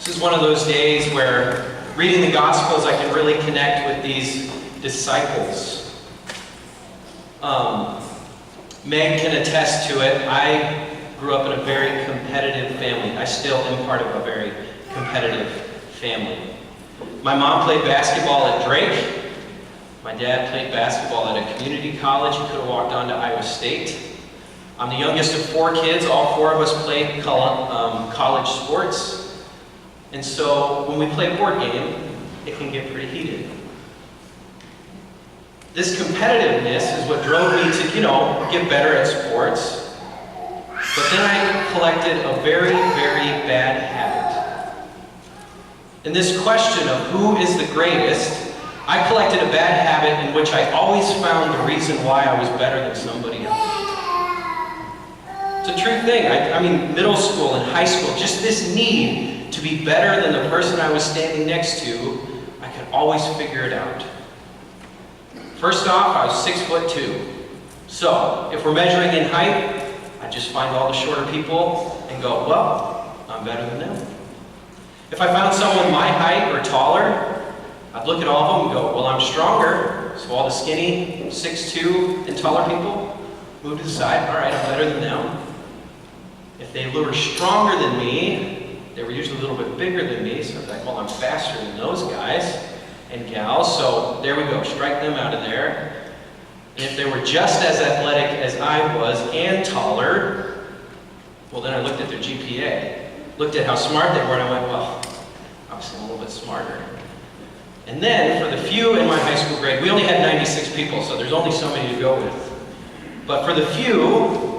This is one of those days where reading the Gospels I can really connect with these disciples. Meg can attest to it. I grew up in a very competitive family. I still am part of a very competitive family. My mom played basketball at Drake. My dad played basketball at a community college. He could have walked on to Iowa State. I'm the youngest of 4 kids. All 4 of us played college sports. And so when we play a board game, it can get pretty heated. This competitiveness is what drove me to, get better at sports. But then I collected a very, very bad habit. In this question of who is the greatest, I collected a bad habit in which I always found the reason why I was better than somebody else. It's a true thing. I mean, middle school and high school, just this need to be better than the person I was standing next to, I could always figure it out. First off, I was 6'2". So, if we're measuring in height, I just find all the shorter people and go, well, I'm better than them. If I found someone my height or taller, I'd look at all of them and go, well, I'm stronger. So all the skinny, 6'2", and taller people move to the side. All right, I'm better than them. If they were stronger than me, they were usually a little bit bigger than me, so I was like, well, I'm faster than those guys and gals, so there we go, strike them out of there. And if they were just as athletic as I was and taller, well, then I looked at their GPA, looked at how smart they were, and I went, well, obviously I'm a little bit smarter. And then, for the few in my high school grade, we only had 96 people, so there's only so many to go with. But for the few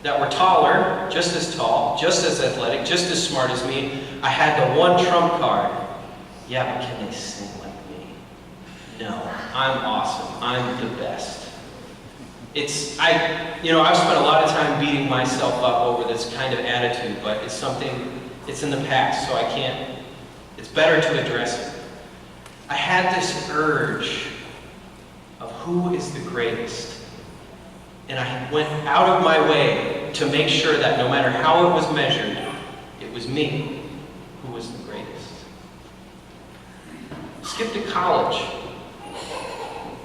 that were taller, just as tall, just as athletic, just as smart as me, I had the one trump card. Yeah, but can they sing like me? No, I'm awesome. I'm the best. I've spent a lot of time beating myself up over this kind of attitude, but it's in the past, so it's better to address it. I had this urge of who is the greatest. And I went out of my way to make sure that no matter how it was measured, it was me who was the greatest. Skip to college.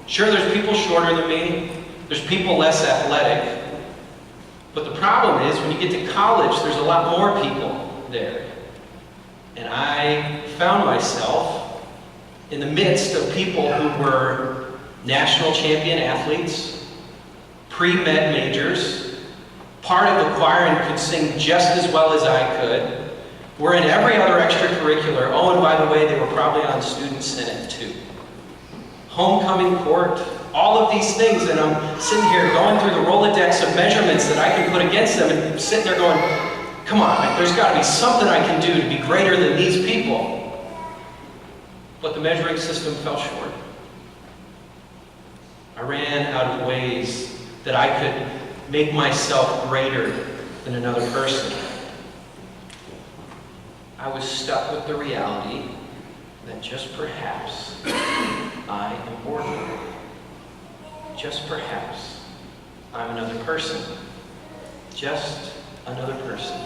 Sure, there's people shorter than me. There's people less athletic. But the problem is, when you get to college, there's a lot more people there. And I found myself in the midst of people who were national champion athletes, pre-med majors, part of the choir and could sing just as well as I could, were in every other extracurricular. Oh, and by the way, they were probably on student senate too. Homecoming court, all of these things, and I'm sitting here going through the Rolodex of measurements that I can put against them and sitting there going, come on, there's got to be something I can do to be greater than these people. But the measuring system fell short. I ran out of ways that I could make myself greater than another person. I was stuck with the reality that just perhaps I am ordinary. Just perhaps I'm another person. Just another person.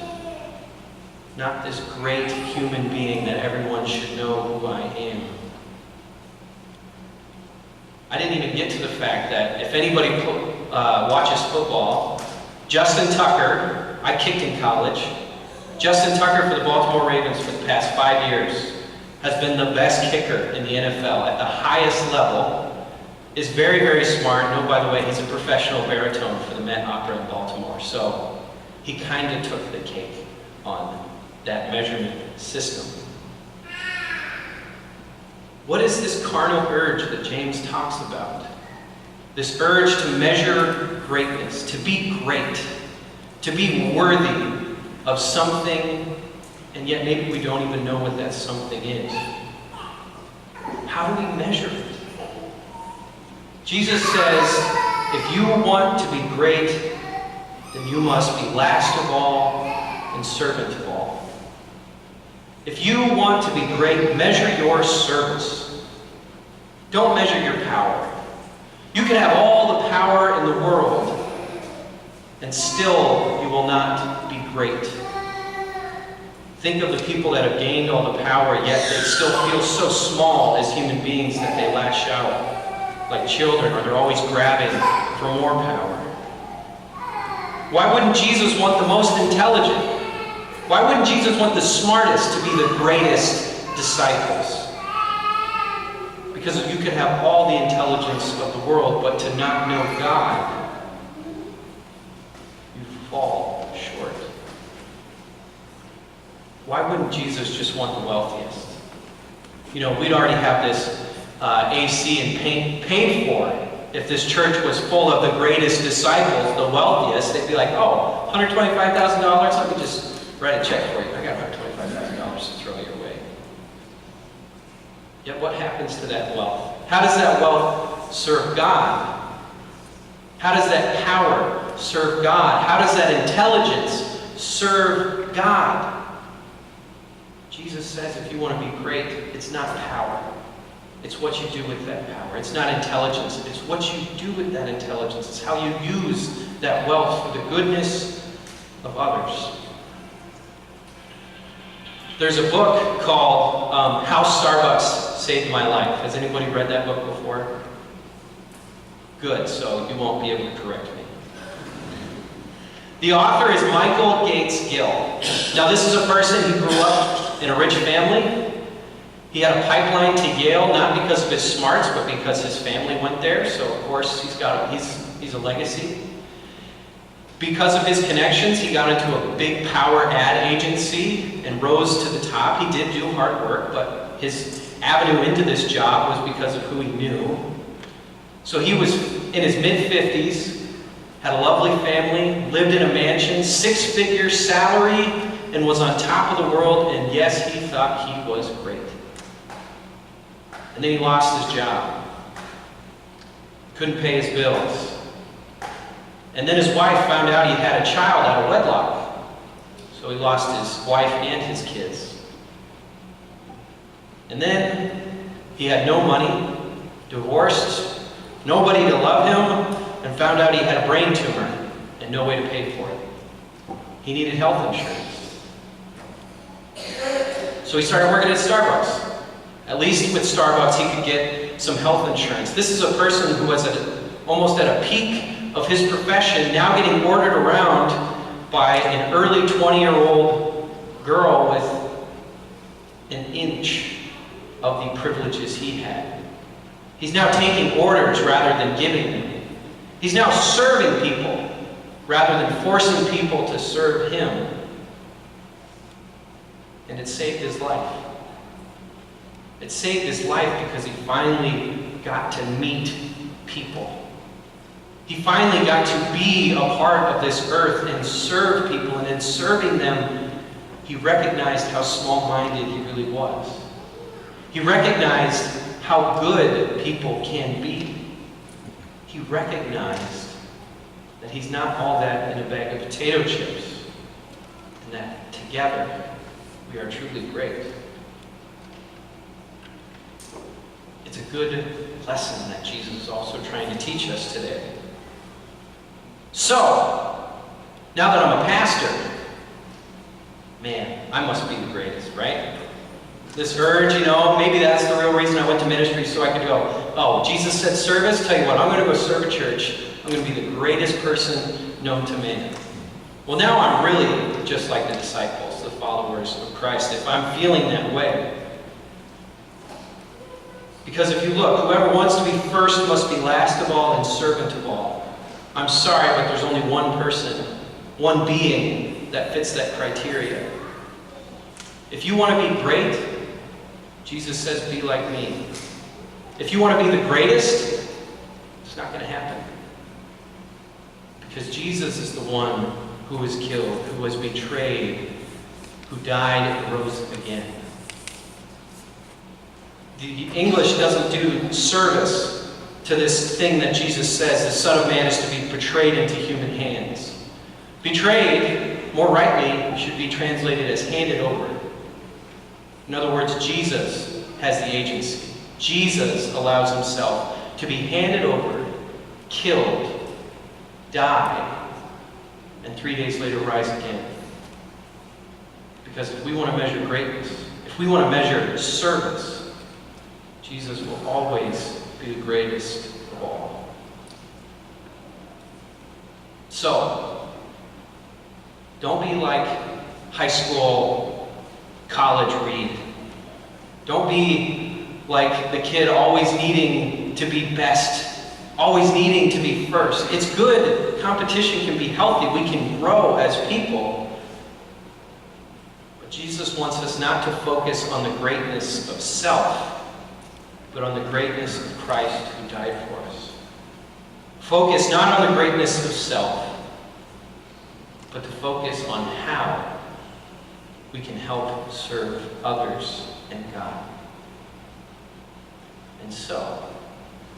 Not this great human being that everyone should know who I am. I didn't even get to the fact that if anybody watches football, Justin Tucker, I kicked in college. Justin Tucker for the Baltimore Ravens for the past 5 years has been the best kicker in the NFL at the highest level, is very, very smart. And oh, by the way, he's a professional baritone for the Met Opera in Baltimore. So he kind of took the cake on that measurement system. What is this carnal urge that James talks about? This urge to measure greatness, to be great, to be worthy of something, and yet maybe we don't even know what that something is. How do we measure it? Jesus says, if you want to be great, then you must be last of all and servant of all. If you want to be great, measure your service. Don't measure your power. You can have all the power in the world, and still you will not be great. Think of the people that have gained all the power, yet they still feel so small as human beings that they lash out like children, or they're always grabbing for more power. Why wouldn't Jesus want the most intelligent? Why wouldn't Jesus want the smartest to be the greatest disciples? Because you could have all the intelligence of the world, but to not know God, you fall short. Why wouldn't Jesus just want the wealthiest? You know, we'd already have this AC and paid for. If this church was full of the greatest disciples, the wealthiest, they'd be like, oh, $125,000, let me just write a check for you. I got $125,000 to throw your way. Yet what happens to that wealth? How does that wealth serve God? How does that power serve God? How does that intelligence serve God? Jesus says if you want to be great, it's not power. It's what you do with that power. It's not intelligence. It's what you do with that intelligence. It's how you use that wealth for the goodness of others. There's a book called How Starbucks Saved My Life. Has anybody read that book before? Good, so you won't be able to correct me. The author is Michael Gates Gill. Now this is a person who grew up in a rich family. He had a pipeline to Yale, not because of his smarts, but because his family went there. So of course he's a legacy. Because of his connections, he got into a big power ad agency and rose to the top. He did do hard work, but his avenue into this job was because of who he knew. So he was in his mid-50s, had a lovely family, lived in a mansion, 6-figure salary, and was on top of the world, and yes, he thought he was great. And then he lost his job. Couldn't pay his bills. And then his wife found out he had a child out of wedlock. So he lost his wife and his kids. And then he had no money, divorced, nobody to love him, and found out he had a brain tumor and no way to pay for it. He needed health insurance. So he started working at Starbucks. At least with Starbucks, he could get some health insurance. This is a person who was almost at a peak of his profession, now getting ordered around by an early 20-year-old girl with an inch of the privileges he had. He's now taking orders rather than giving them. He's now serving people rather than forcing people to serve him. And it saved his life. It saved his life because he finally got to meet people. He finally got to be a part of this earth and serve people, and in serving them, he recognized how small-minded he really was. He recognized how good people can be. He recognized that he's not all that in a bag of potato chips, and that together we are truly great. It's a good lesson that Jesus is also trying to teach us today. So, now that I'm a pastor, man, I must be the greatest, right? This urge, maybe that's the real reason I went to ministry, so I could go, oh, Jesus said service? Tell you what, I'm going to go serve a church. I'm going to be the greatest person known to man. Well, now I'm really just like the disciples, the followers of Christ, if I'm feeling that way. Because if you look, whoever wants to be first must be last of all and servant of all. I'm sorry, but there's only one person, one being that fits that criteria. If you want to be great, Jesus says, be like me. If you want to be the greatest, it's not going to happen. Because Jesus is the one who was killed, who was betrayed, who died and rose again. The English doesn't do service to this thing that Jesus says, the Son of Man is to be betrayed into human hands. Betrayed, more rightly, should be translated as handed over. In other words, Jesus has the agency. Jesus allows himself to be handed over, killed, die, and 3 days later rise again. Because if we want to measure greatness, if we want to measure service, Jesus will always be the greatest of all. So, don't be like high school, college Reed. Don't be like the kid always needing to be best, always needing to be first. It's good. Competition can be healthy. We can grow as people. But Jesus wants us not to focus on the greatness of self, but on the greatness of Christ who died for us. Focus not on the greatness of self, but to focus on how we can help serve others and God. And so,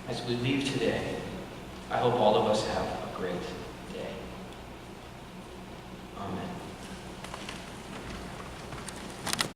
as we leave today, I hope all of us have a great